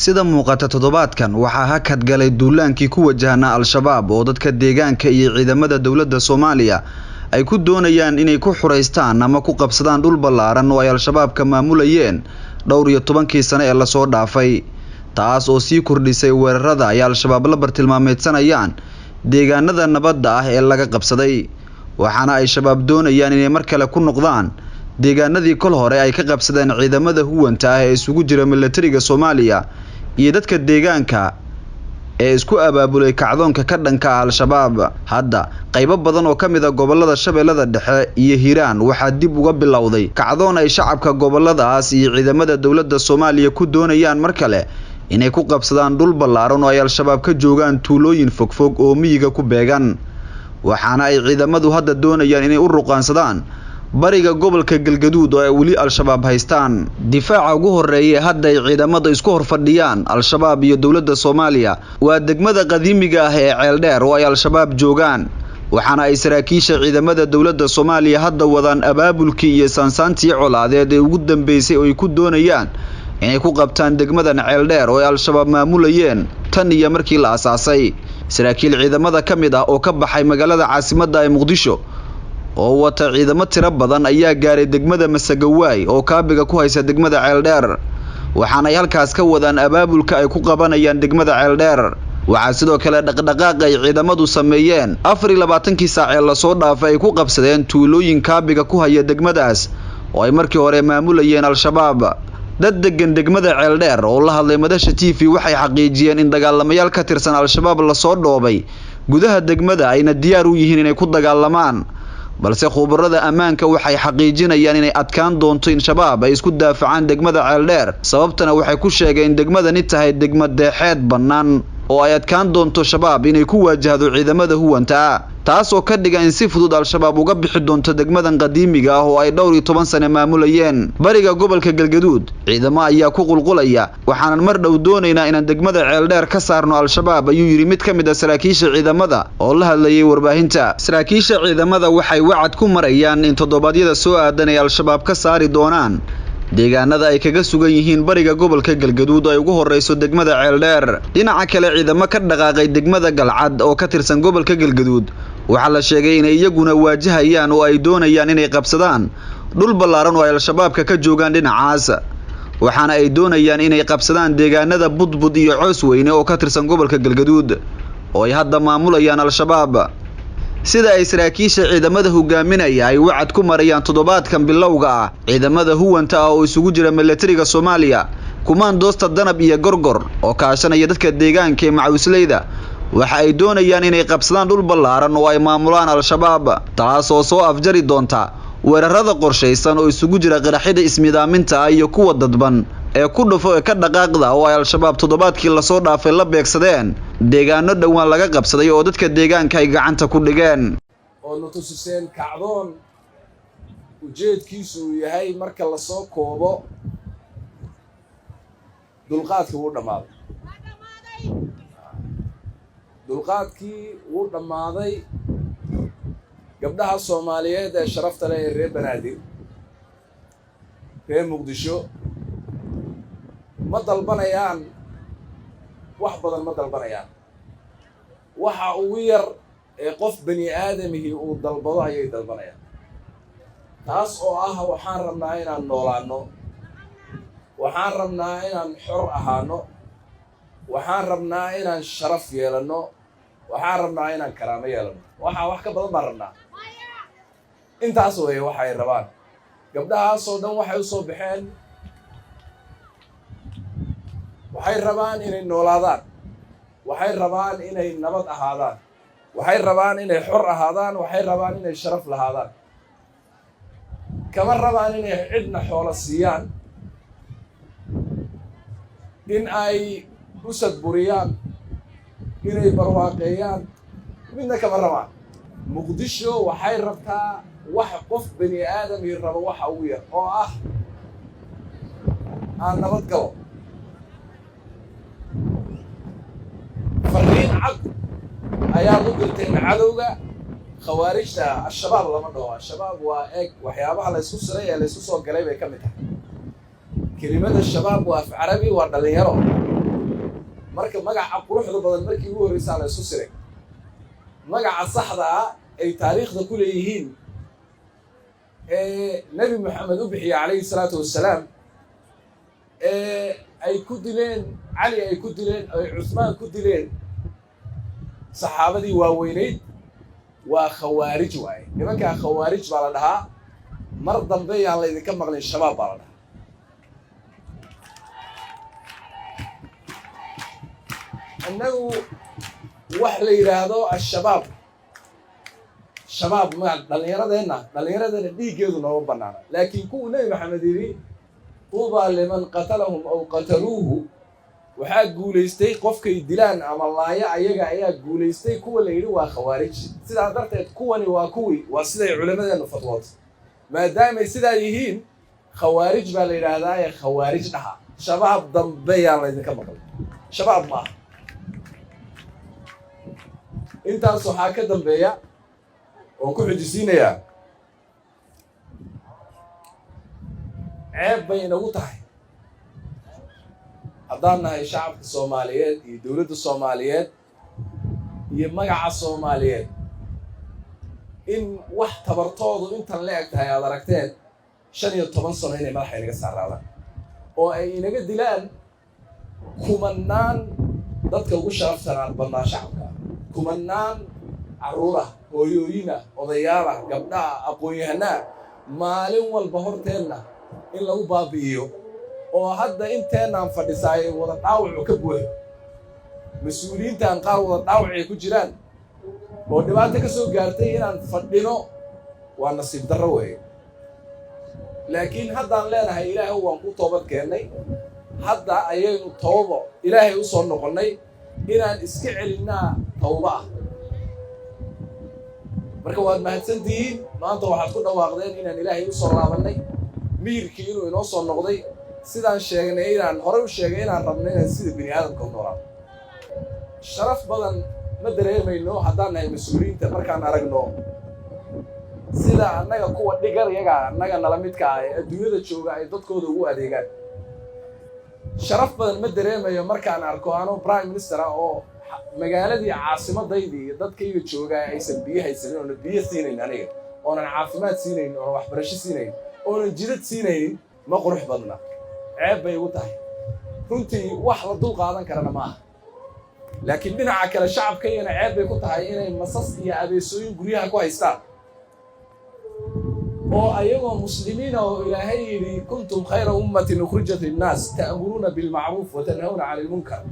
sida muuqata toddobaadkan waxaa hakad galay duulaankii ku wajahna al-shabaab oo dadka deegaanka iyo ciidamada dawladda Soomaaliya ay ku doonayaan inay ku xureystaan ama ku qabsadaan dhul ballaaran oo ay al-shabaab ka maamulayeen dhowr iyo 10 sano ee la soo dhaafay taas oo sii kordhisay weerarada ay al-shabaab la bartilmaameedsanayaan deegaanada nabadda ah ee laga qabsaday waxaana ay shabaab doonayaan inay mar kale ku noqdaan deegaanadii kol hore ay ka qabsadeen ciidamada huwanta ah ee isugu jira militariga Soomaaliya iyo dadka deegaanka ee isku abaabulay kacdoonka ka dhanka ah al-shabaab hadda qaybo badan oo kamid ah gobolada Shabeellada Dhexe iyo Hiiraan waxaa dib uga bilowday kacdoon ay shacabka goboladaas iyo ciidamada dawladda Soomaaliya ku doonayaan mar kale inay ku qabsadaan dhul ballaaran oo ay al-shabaab ka joogaan tuulooyin fogfog oo miyiga ku beegan waxaana ay ciidamadu hadda doonayaan inay u ruqaansadaan bariga gobolka Galgaduud oo ay wali al-shabaab haystaan difaaca ugu horeeyay hadda ay ciidamada isku horfadhiyaan al-shabaab iyo dawladda Soomaaliya waa degmada qadiimiga ah ee Ceeldheer oo ay al-shabaab joogaan waxaana ay saraakiisha ciidamada dawladda Soomaaliya hadda wadaan abaabulkii iyo sansaantii colaadeed ee ugu dambeysay oo ay ku doonayaan inay ku qabtaan degmadan Ceeldheer oo ay al-shabaab maamulayeen tan iyo markii la aasaasay saraakiil ciidamada kamid ah oo ka baxay magaalada caasimadda ee Muqdisho oo wata ciidamo tiro badan ayaa gaaray degmada Masagawaay oo kaabiga ku haysa degmada Ceeldheer waxaana ay halkaas ka wadaan abaabulka ay ku qabanayaan degmada Ceeldheer waxaa sidoo kale dhaqdhaqaaq ay ciidamadu sameeyeen 24 saac ee la soo dhaafay ay ku qabsadeen tuulooyin kaabiga ku haya degmadaas oo ay markii hore maamulayeen al-shabaab dad degan degmada Ceeldheer oo la hadlay madasha TV waxay xaqiijiyeen in dagaalamayaal ka tirsan al-shabaab la soo dhoobay gudaha degmada ayna diyaar u yihiin inay ku dagaalamaan balse khubarada ammaanka waxay xaqiijinayaan inay adkaan doonto in shabaab ay isku daafacaan degmada Ceeldheer sababtana waxay ku sheegeen in degmadani tahay degmad deexeed bannaan oo ay adkaan doonto shabaab inay ku waajahdo ciidamada huwanta taas oo ka dhigan in si fudud al-shabaab uga bixi doonto degmadan qadiimiga ah oo ay dhowr iyo 10 sano maamulayeen bariga gobolka Galgaduud ciidamo ayaa ku qulqulaya waxaan mar dhow doonaynaa inaan degmada Ceeldheer ka saarno al-shabaab ayuu yiri mid kamid ah saraakiisha ciidamada oo la hadlayay warbaahinta saraakiisha ciidamada waxay wacad ku marayaan in toddobaadyada soo aadan ay al-shabaab ka saari doonaan deegaanada ay kaga sugan yihiin bariga gobolka Galgaduud ay ugu horeyso degmada Ceeldheer dhinaca kale ciidamo ka dhaqaaqay degmada Galcad oo ka tirsan gobolka Galgaduud waxa la sheegay in iyaguna waajahayaan oo ay doonayaan inay qabsadaan dhul ballaaran oo ay al-shabaabka ka joogaan dhinacaas waxaana ay doonayaan inay qabsadaan deegaanada Budbud iyo Coosweyne oo ka tirsan gobolka Galgaduud oo ay hadda maamulayaan al-shabaab sida ay saraakiisha ciidamada hogaaminaya ay wacad ku marayaan toddobaadkan bilowga ah ciidamada huwanta oo isugu jira militariga Soomaaliya kumaandoosta Danab iyo Gorgor oo kaashanaya dadka deegaanka ee Macawisleyda waxa ay doonayaan inay qabsadaan dhul ballaaran oo ay maamulaan al-shabaab taas oo soo afjari doonta weerarada qorsheysan oo isugu jira qaraxida ismidaaminta iyo kuwa dadban ee ku dhufo ka dhaqaaqda oo ay al-shabaab toddobaadkii la soo dhaafay la beegsadeen deegaano dhawaan laga qabsaday oo dadka deegaanka ay gacanta ku dhigeen oo la tusiseen kacdoon ujeedkiisu yahay marka la soo koobo dulqaadkii wuu dhamaaday gabdhaha Soomaaliyeed ee sharafta leh ee reer Banaadir reer Muqdisho ma dalbanayaan wax badan ma dalbanayaan waxa ugu yar ee qof bani aadamihi uu dalbado ayay dalbanayaan taas oo ah waxaan rabnaa inaan noolaano waxaan rabnaa inaan xor ahaano waxaan rabnaa inaan sharaf yeelano waxaan rabnaa inaan karaamo yeelano waxa wax ka badan baan rabnaa intaas way waxay rabaan gabdhahaas oo dhan waxay u soo baxeen waxay rabaan inay noolaadaan waxay rabaan inay nabad ahaadaan waxay rabaan inay xor ahaadaan waxay rabaan inay sharaf lahaadaan kama rabaan inay cidna xoolo siiyaan in ay usad buriyaan inay barwaaqeeyaan midna kama rabaan Muqdisho waxay rabtaa wax qof bani aadam rabo waxa ugu yar oo ah aan nabad galo fariin cad ayaa u dirtay cadowga khawaarijta al-shabaab lama dhaho al-shabaab waa eeg waxyaabaha la isku siray ee la isku soo galay bay ka mid tahay kelimada shabaab waa af carabi waa dhalinyaro marka magaca quruxda badan markii ugu horreysay la isku siray magaca saxda ah ay taariikhda ku leeyihiin nabi maxamed u bixiyay calayhi salaatu wassalaam ay ku dileen cali ay ku dileen ay cusmaan ku dileen saxaabadii waaweynayd waa khawaarij waaye nimankaa khawaarij baa la dhahaa mar dambe yaan la idinka maqlin shabaab baa la dhahaa annagu wax la yidhaahdo al-shabaab shabaab ma dhallinyaradeenna dhiiggeedu nooma bannaana laakiin kuwuu nebi maxamed yidhi tuubaa liman qatalahum aw qataluuhu waxaa guulaystay qofkay dilaan ama laaya ayaga ayaa guulaystay kuwa la yidhi waa khawaarij sidaa darteed kuwani waa kuwii waa siday culimmadeennu fatwootay maadaamay sidaa yihiin khawaarij baa la yidhaahdaa ee khawaarij dhaha shabaab dambe yaan laydinka maqlay shabaab maaha intaas waxaa ka dambeeya oon ku xujisiinayaa ceeb bay inagu tahay haddaan nahay shacabka soomaaliyeed iyo dowladda soomaaliyeed iyo magaca soomaaliyeed in wax tabartoodu intan la eg tahay aad aragteen 15 sano inay madaxa inaga saaraadaan oo ay inaga dilaan kumanaan dadka ugu sharaftanaan badnaa shacabka kumanaan carruurah hooyooyina odayaala gabdhaha aqoon-yahanaa maalin walba horteenna in lagu baabi'iyo oo hadda inteenaan fadhisaayay wada dhaawacu ka buuxo mas-uuliyiintaan qaar wada dhaawacay ku jiraan oo dhibaato ka soo gaartay inaan fadhino waa nasiib darro weeye laakiin haddaan leenahay ilaahay waan ku toobad keennay hadda ayaynu toobo ilaahay u soo noqonnay inaan iska celinnaa tawba ah marka waad mahadsantihiin maanta waxaad ku dhawaaqdeen inaan ilaahay u soo laabannay miyirkii inuu inoo soo noqday sidaan sheegnay inaan horey u sheegay inaan rabno inaan sida bini aadamka u noolaan sharaf badan ma dareemayno haddaan nahay mas-uuliyiinta markaan aragno sida annaga kuwa dhigar iyaga annaga nala midka ah ee adduunyada jooga ay dadkooda ugu adeegaan sharaf badan ma dareemayo markaan arko anoo prime minister ah oo magaaladii caasimadaydii iyo dadkayga joogaa aysan biyo haysanin oonan biyo siinayn aniga oonan caafimaad siinayn oonan waxbarasho siinayn oonan jidad siinaynin ma qurux badna ceeb bay ugu tahay runtii wax la dul qaadan karana ma aha laakiin dhinaca kale shacabkaygana ceeb bay ku tahay inay masas iyo abeesooyin guryaha ku haystaan oo ayagoo muslimiina oo ilaahay yidhi kuntum khayra ummatin ukhrijat linnaas ta'muruuna bilmacruuf wa tanhawna cani ilmunkar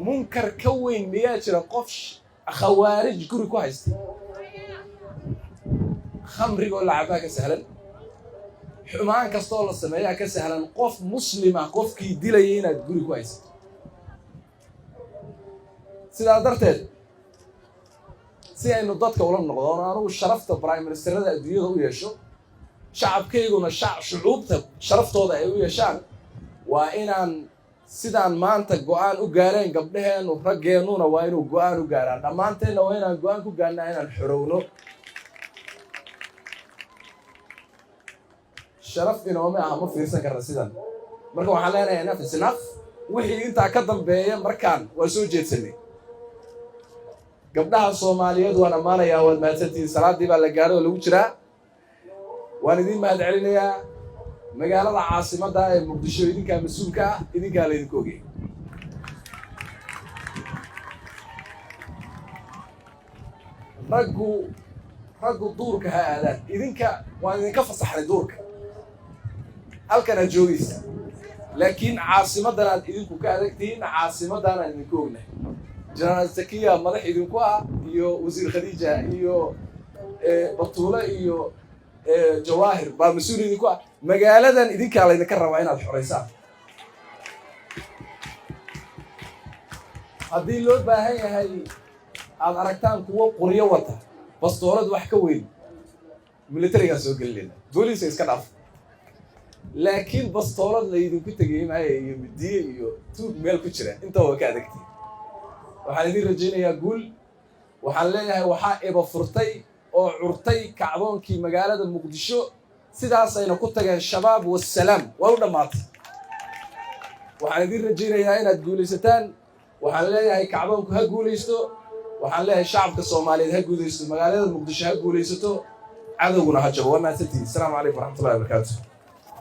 munkar ka weyn miyaa jira qof khawaarij guri ku haysta khamrigoo la cabaa ka sahlan xumaan kastoo la sameeyaa ka sahlan qof muslima qofkii dilaya inaad guri ku haysato sidaa darteed si aynu dadka ula noqdoon anugu sharafta prime ministerada adduunyada u yeesho shacabkayguna shucuubta sharaftooda ay u yeeshaan waa inaan sidaan maanta go'aan u gaareen gabdhaheennu raggeennuna waa inuu go'aan u gaaraan dhammaanteenna waa inaan go'aan ku gaarnaa inaan xorowno sharaf inooma aha ma fiirsan karna sidan marka waxaan leenahay enough is enough wixii intaa ka dambeeya markaan waa soo jeedsanay gabdhaha soomaaliyeed waan ammaanayaa waad mahadsantihiin salaaddii baa la gaaray oo lagu jiraa waan idiin mahad celinayaa magaalada caasimadda ee muqdisho idinkaa mas-uulka ah idinkaa laydinku ogey raggu duurka ha aadaan idinka waan idinka fasaxnay duurka halkan aad joogaysa laakiin caasimaddan aad idinku ka adagtihiin caasimaddan aan idinku ognahay jenaraal zakiya madax idinku ah iyo wasiir khadiija iyo batuule iyo jawaahir baa mas-uul idinku ah magaaladan idinkaa laydinka rabaa inaad xoraysaan haddii loo baahan yahay aad aragtaan kuwo qoryo wata bastoolad wax ka weyn militarigaan soo gelinayna booliiska iska dhaaf laakiin bastoolad laydinku tegay maayo iyo midiye iyo tuug meel ku jira intaa waa ka adagtii waxaan idin rajaynayaa guul waxaan leeyahay waxaa iba furtay oo curtay kacdoonkii magaalada muqdisho sidaasayna ku tageen shabaab wassalaam waa u dhammaatay waxaan idin rajaynayaa inaad guulaysataan waxaan leeyahay kacdoonku ha guulaysto waxaan leeyahay shacabka Soomaaliyeed ha guulaysto magaalada Muqdisho ha guulaysato cadawguna ha jabo waa mahadsantihiin. Assalaamu calaykum waraxmatullaahi wabarakaatuh.